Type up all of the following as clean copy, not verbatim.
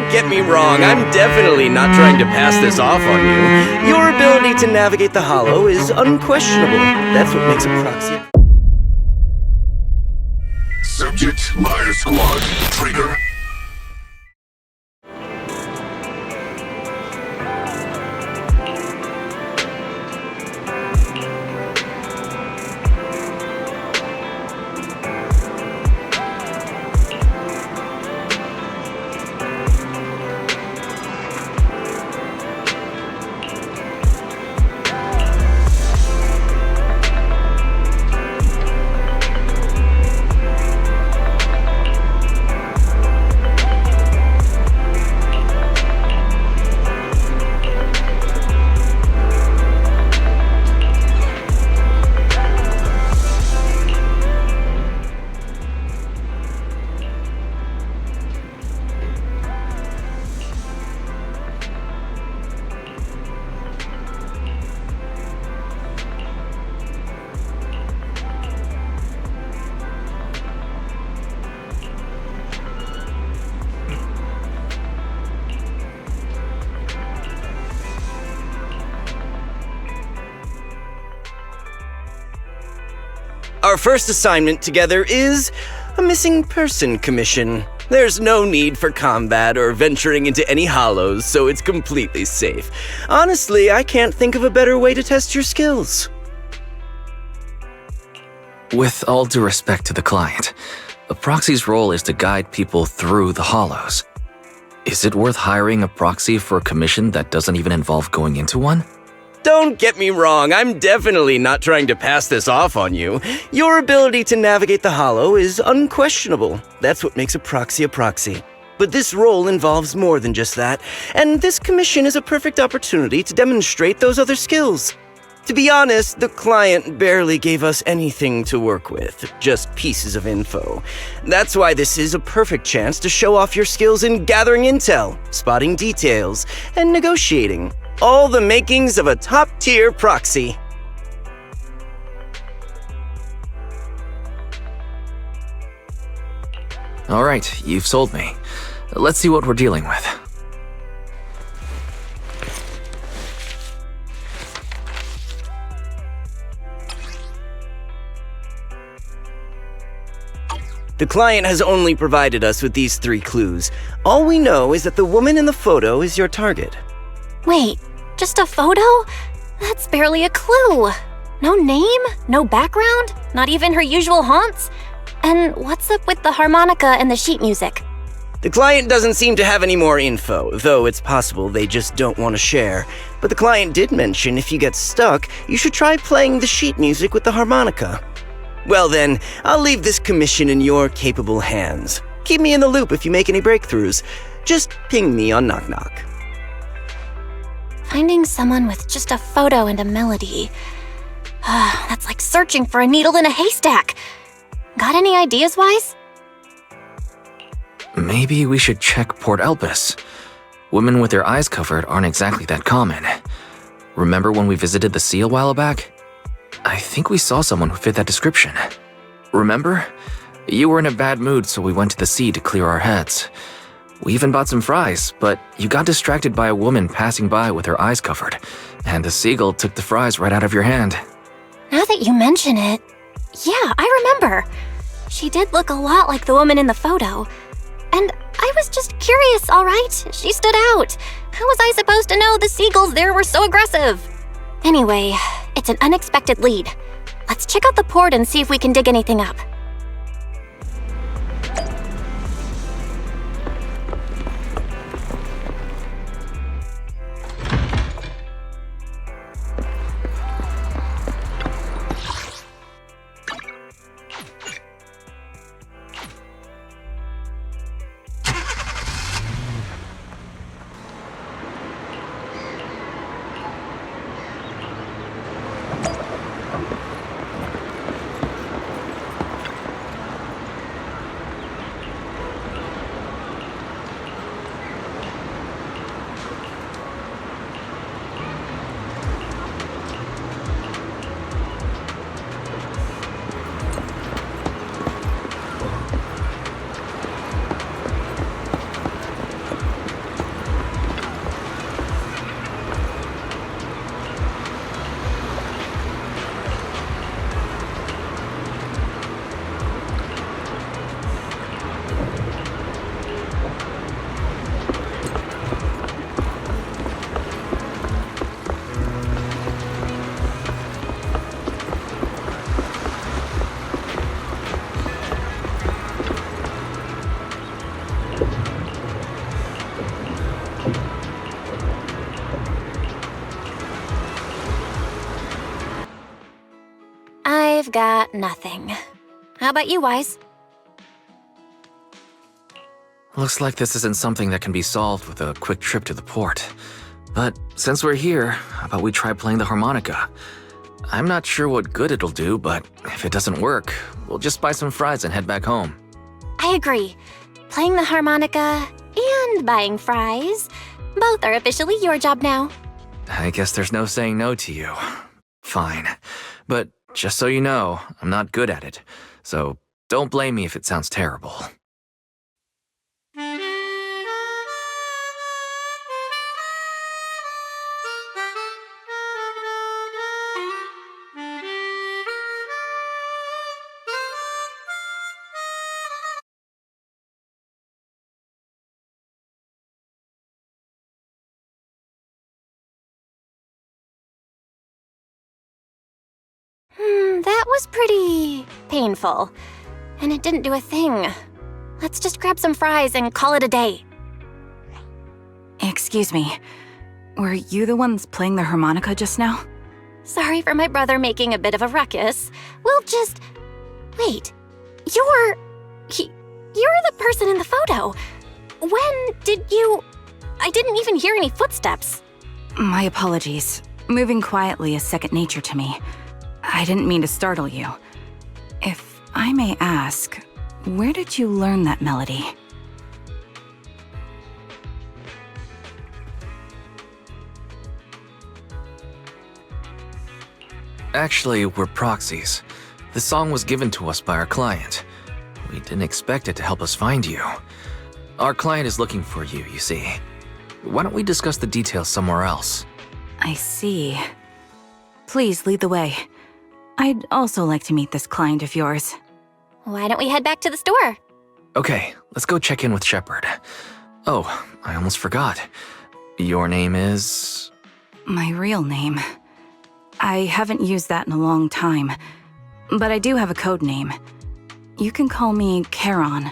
Don't get me wrong, I'm definitely not trying to pass this off on you. Your ability to navigate the hollow is unquestionable. That's what makes a proxy. Subject, Liar Squad, trigger. Our first assignment together is a missing person commission. There's no need for combat or venturing into any hollows, so it's completely safe. Honestly, I can't think of a better way to test your skills. With all due respect to the client, a proxy's role is to guide people through the hollows. Is it worth hiring a proxy for a commission that doesn't even involve going into one? Don't get me wrong, I'm definitely not trying to pass this off on you. Your ability to navigate the hollow is unquestionable. That's what makes a proxy. But this role involves more than just that, and this commission is a perfect opportunity to demonstrate those other skills. To be honest, the client barely gave us anything to work with, just pieces of info. That's why this is a perfect chance to show off your skills in gathering intel, spotting details, and negotiating. All the makings of a top-tier proxy. All right, you've sold me. Let's see what we're dealing with. The client has only provided us with these 3 clues. All we know is that the woman in the photo is your target. Wait, just a photo? That's barely a clue. No name, no background, not even her usual haunts? And what's up with the harmonica and the sheet music? The client doesn't seem to have any more info, though it's possible they just don't want to share. But the client did mention if you get stuck, you should try playing the sheet music with the harmonica. Well then, I'll leave this commission in your capable hands. Keep me in the loop if you make any breakthroughs. Just ping me on Knock Knock. Finding someone with just a photo and a melody. That's like searching for a needle in a haystack. Got any ideas, Wise? Maybe we should check Port Elpis. Women with their eyes covered aren't exactly that common. Remember when we visited the sea a while back? I think we saw someone who fit that description. Remember? You were in a bad mood, so we went to the sea to clear our heads. We even bought some fries, but you got distracted by a woman passing by with her eyes covered, and the seagull took the fries right out of your hand. Now that you mention it, yeah, I remember. She did look a lot like the woman in the photo. And I was just curious, all right? She stood out. How was I supposed to know the seagulls there were so aggressive? Anyway, it's an unexpected lead. Let's check out the port and see if we can dig anything up. I've got nothing. How about you, Wise? Looks like this isn't something that can be solved with a quick trip to the port. But since we're here, how about we try playing the harmonica? I'm not sure what good it'll do, but if it doesn't work, we'll just buy some fries and head back home. I agree. Playing the harmonica and buying fries, both are officially your job now. I guess there's no saying no to you. Fine. But just so you know, I'm not good at it, so don't blame me if it sounds terrible. That was pretty painful. And it didn't do a thing. Let's just grab some fries and call it a day. Excuse me. Were you the ones playing the harmonica just now? Sorry for my brother making a bit of a ruckus. We'll just... Wait. You're the person in the photo. When did you... I didn't even hear any footsteps. My apologies. Moving quietly is second nature to me. I didn't mean to startle you. If I may ask, where did you learn that melody? Actually, we're proxies. The song was given to us by our client. We didn't expect it to help us find you. Our client is looking for you, you see. Why don't we discuss the details somewhere else? I see. Please lead the way. I'd also like to meet this client of yours. Why don't we head back to the store? Okay, let's go check in with Shepard. Oh, I almost forgot. Your name is... My real name. I haven't used that in a long time, but I do have a code name. You can call me Charon.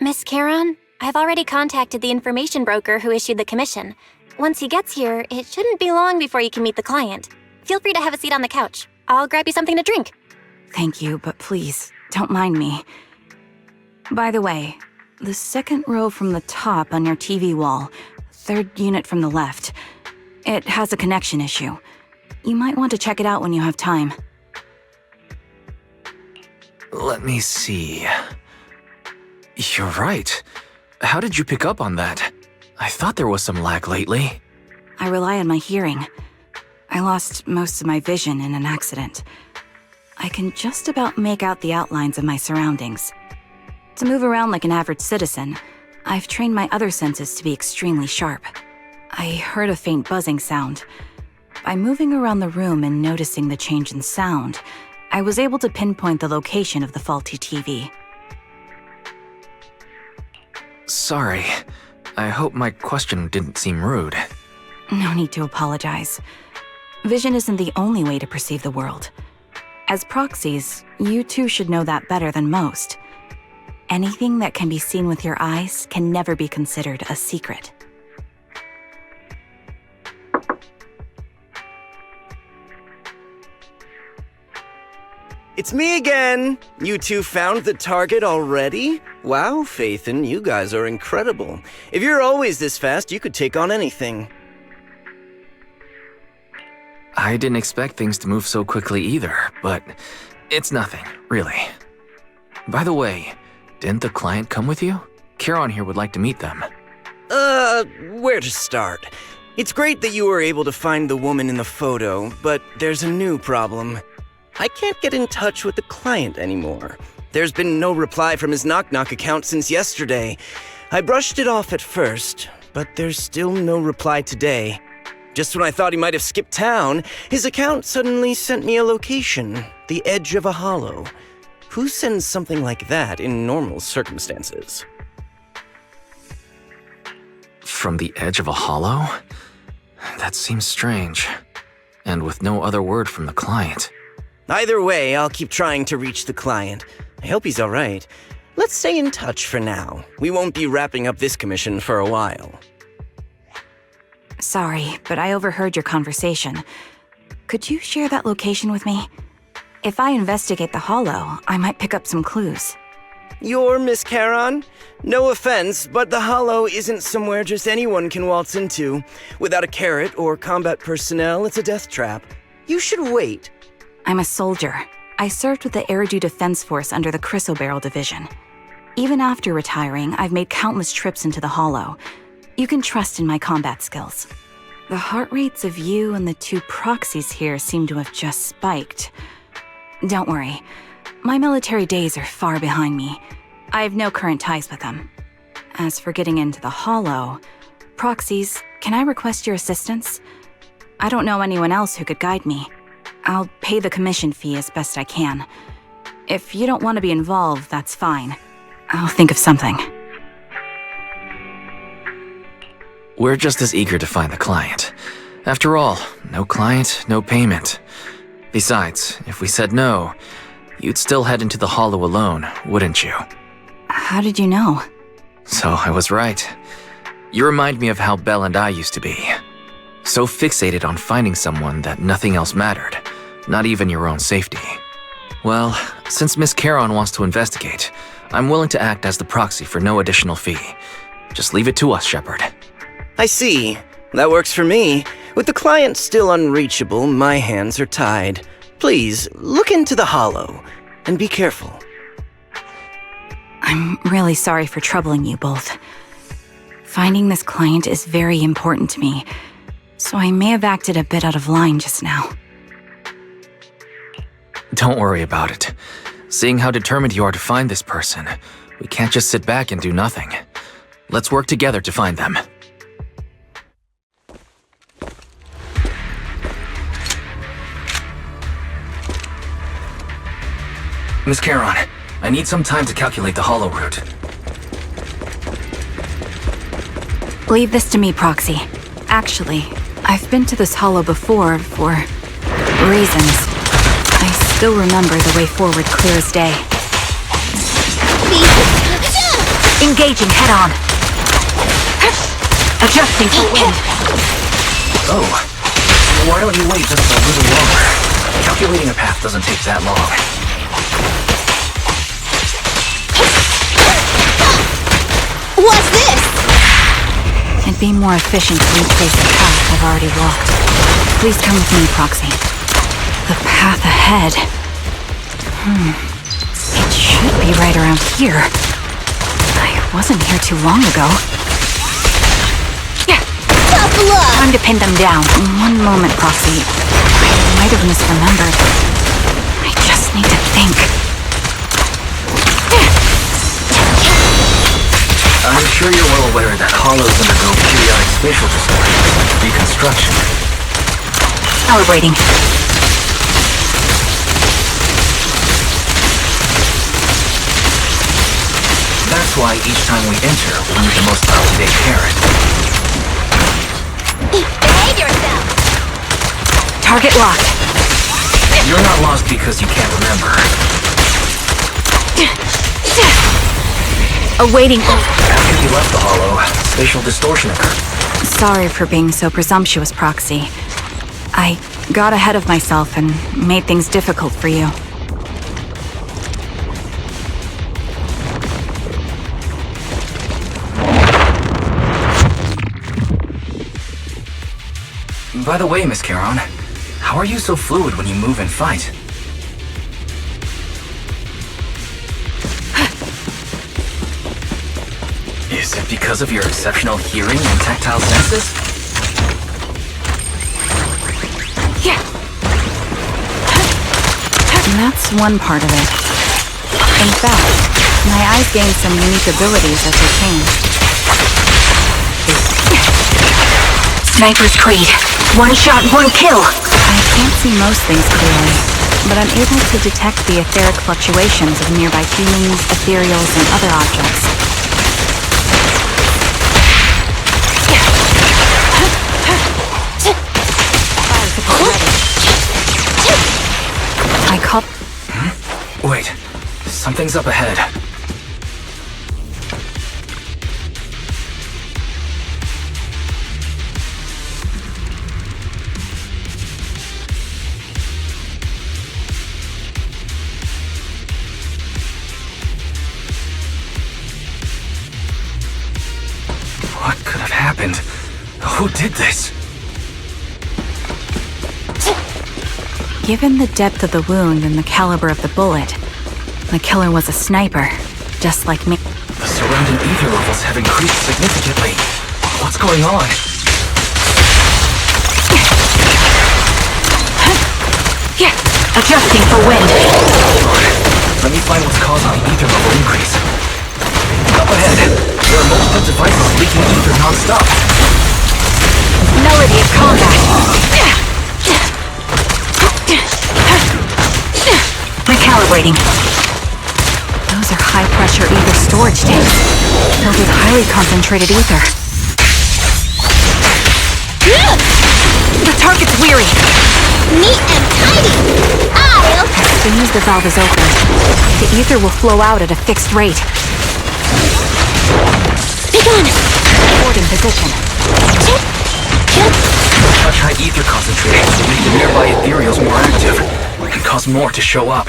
Miss Charon, I've already contacted the information broker who issued the commission. Once he gets here, it shouldn't be long before you can meet the client. Feel free to have a seat on the couch. I'll grab you something to drink. Thank you, but please, don't mind me. By the way, the second row from the top on your TV wall, third unit from the left, it has a connection issue. You might want to check it out when you have time. Let me see... You're right. How did you pick up on that? I thought there was some lag lately. I rely on my hearing. I lost most of my vision in an accident. I can just about make out the outlines of my surroundings. To move around like an average citizen, I've trained my other senses to be extremely sharp. I heard a faint buzzing sound. By moving around the room and noticing the change in sound, I was able to pinpoint the location of the faulty TV. Sorry. I hope my question didn't seem rude. No need to apologize. Vision isn't the only way to perceive the world. As proxies, you too should know that better than most. Anything that can be seen with your eyes can never be considered a secret. It's me again! You two found the target already? Wow, Phaethon, you guys are incredible. If you're always this fast, you could take on anything. I didn't expect things to move so quickly either, but it's nothing, really. By the way, didn't the client come with you? Charon here would like to meet them. Where to start? It's great that you were able to find the woman in the photo, but there's a new problem. I can't get in touch with the client anymore. There's been no reply from his Knock Knock account since yesterday. I brushed it off at first, but there's still no reply today. Just when I thought he might have skipped town, his account suddenly sent me a location, the edge of a hollow. Who sends something like that in normal circumstances? From the edge of a hollow? That seems strange. And with no other word from the client. Either way, I'll keep trying to reach the client. I hope he's alright. let's stay in touch for now. We won't be wrapping up this commission for a while. Sorry, but I overheard your conversation. Could you share that location with me? If I investigate the Hollow, I might pick up some clues. You're Miss Charon? No offense, but the Hollow isn't somewhere just anyone can waltz into. Without a carrot or combat personnel, it's a death trap. You should wait. I'm a soldier. I served with the Eridu Defense Force under the Chrysoberyl Division. Even after retiring, I've made countless trips into the Hollow. You can trust in my combat skills. The heart rates of you and the two proxies here seem to have just spiked. Don't worry. My military days are far behind me. I have no current ties with them. As for getting into the Hollow, proxies, can I request your assistance? I don't know anyone else who could guide me. I'll pay the commission fee as best I can. If you don't want to be involved, that's fine. I'll think of something. We're just as eager to find the client. After all, no client, no payment. Besides, if we said no, you'd still head into the Hollow alone, wouldn't you? How did you know? So I was right. You remind me of how Belle and I used to be. So fixated on finding someone that nothing else mattered, not even your own safety. Well, since Miss Charon wants to investigate, I'm willing to act as the proxy for no additional fee. Just leave it to us, Shepard. I see. That works for me. With the client still unreachable, my hands are tied. Please, look into the Hollow, and be careful. I'm really sorry for troubling you both. Finding this client is very important to me, so I may have acted a bit out of line just now. Don't worry about it. Seeing how determined you are to find this person, we can't just sit back and do nothing. Let's work together to find them. Miss Charon, I need some time to calculate the Hollow route. Leave this to me, Proxy. Actually, I've been to this Hollow before for reasons. I still remember the way forward clear as day. Engaging head-on. Adjusting for wind. Oh, why don't you wait just a little longer? Calculating a path doesn't take that long. What's this? It'd be more efficient to retrace the path I've already walked. Please come with me, Proxy. The path ahead. It should be right around here. I wasn't here too long ago. Tough luck! Time to pin them down. One moment, Proxy. I might have misremembered. I just need to think. I'm sure you're well aware that hollows undergo periodic spatial distortion, reconstruction. Calibrating. That's why each time we enter, we need the most up-to-date carrot. Behave yourself! Target locked. You're not lost because you can't remember. Awaiting. After you left the hollow, spatial distortion occurred. Sorry for being so presumptuous, Proxy. I got ahead of myself and made things difficult for you. By the way, Miss Charon, how are you so fluid when you move and fight? Is it because of your exceptional hearing and tactile senses? Yeah. That's one part of it. In fact, my eyes gained some unique abilities as they changed. Sniper's Creed. One shot, one kill! I can't see most things clearly, but I'm able to detect the etheric fluctuations of nearby humans, ethereals, and other objects. I caught... Wait, something's up ahead. Who did this? Given the depth of the wound and the caliber of the bullet, the killer was a sniper, just like me. The surrounding ether levels have increased significantly. What's going on? Yeah, adjusting for wind. Let me find what's causing the ether level increase. Up ahead, there are multiple devices leaking ether non-stop. Melody of combat. Recalibrating. Those are high-pressure ether storage tanks, filled with highly concentrated ether. The target's weary. Neat and tidy. As soon as the valve is opened, the ether will flow out at a fixed rate. Begun. Forward in position. Such high ether concentrations will make the nearby ethereals more active and cause more to show up.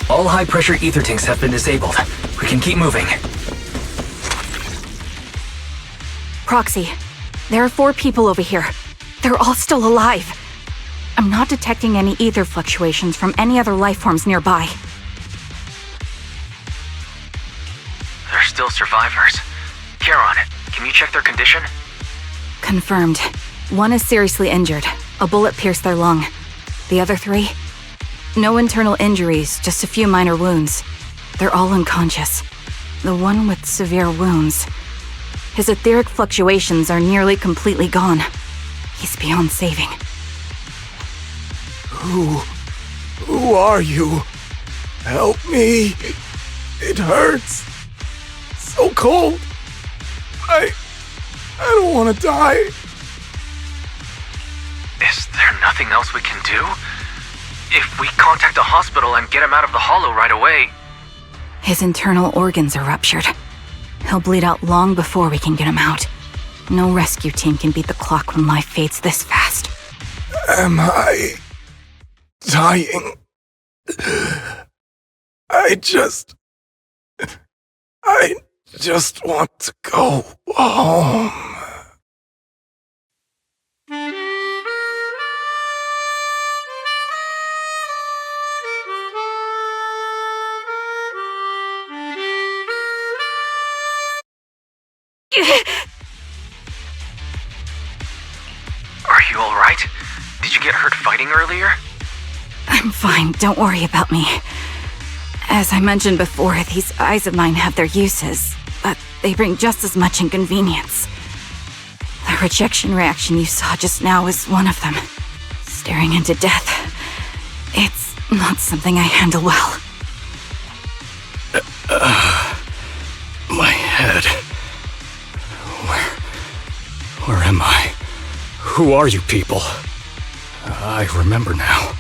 All high-pressure ether tanks have been disabled. We can keep moving. Proxy, there are 4 people over here. They're all still alive. I'm not detecting any ether fluctuations from any other life forms nearby. They're still survivors. Charon, can you check their condition? Confirmed. 1 is seriously injured. A bullet pierced their lung. The other 3? No internal injuries, just a few minor wounds. They're all unconscious. The one with severe wounds. His etheric fluctuations are nearly completely gone. He's beyond saving. Who are you? Help me. It hurts. So cold. I don't want to die. Is there nothing else we can do? If we contact the hospital and get him out of the hollow right away... His internal organs are ruptured. He'll bleed out long before we can get him out. No rescue team can beat the clock when life fades this fast. Am I dying? I just want to go home. Are you alright? Did you get hurt fighting earlier? I'm fine, don't worry about me. As I mentioned before, these eyes of mine have their uses, but they bring just as much inconvenience. The rejection reaction you saw just now is one of them. Staring into death. It's not something I handle well. My head. Where am I? Who are you people? I remember now.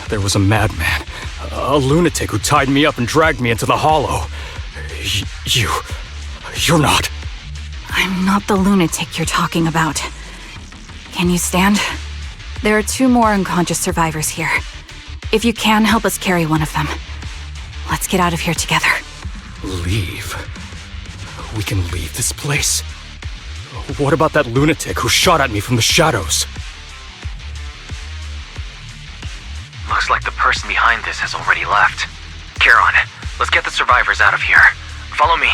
There was a madman, a lunatic who tied me up and dragged me into the hollow. You're not. I'm not the lunatic you're talking about. Can you stand? There are 2 more unconscious survivors here. If you can, help us carry one of them. Let's get out of here together. Leave? We can leave this place? What about that lunatic who shot at me from the shadows? Looks like the person behind this has already left. Charon, let's get the survivors out of here. Follow me.